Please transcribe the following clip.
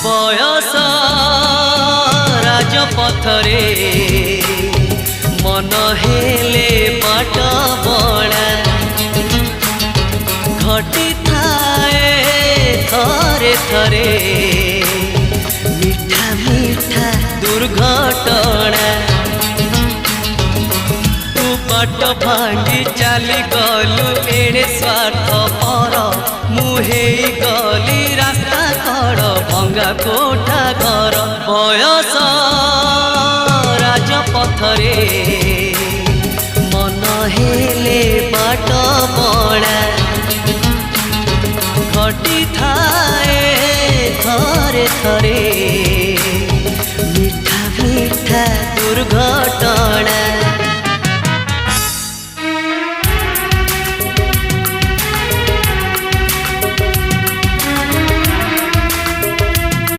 बयस राजपथरे मन हेले बाट बड़ा घटी थाए थरे थरे मीठा मीठा दुर्घटना तू बाट भांगी चली गलु एड़े स्वार्थ पर मुहे गली रास्ता कड़ भंगा कोठा घर बयस राजपथरे मन हेले बाट बड़ा घटी थाए थरे थरे मीठा मीठा दुर्घटना।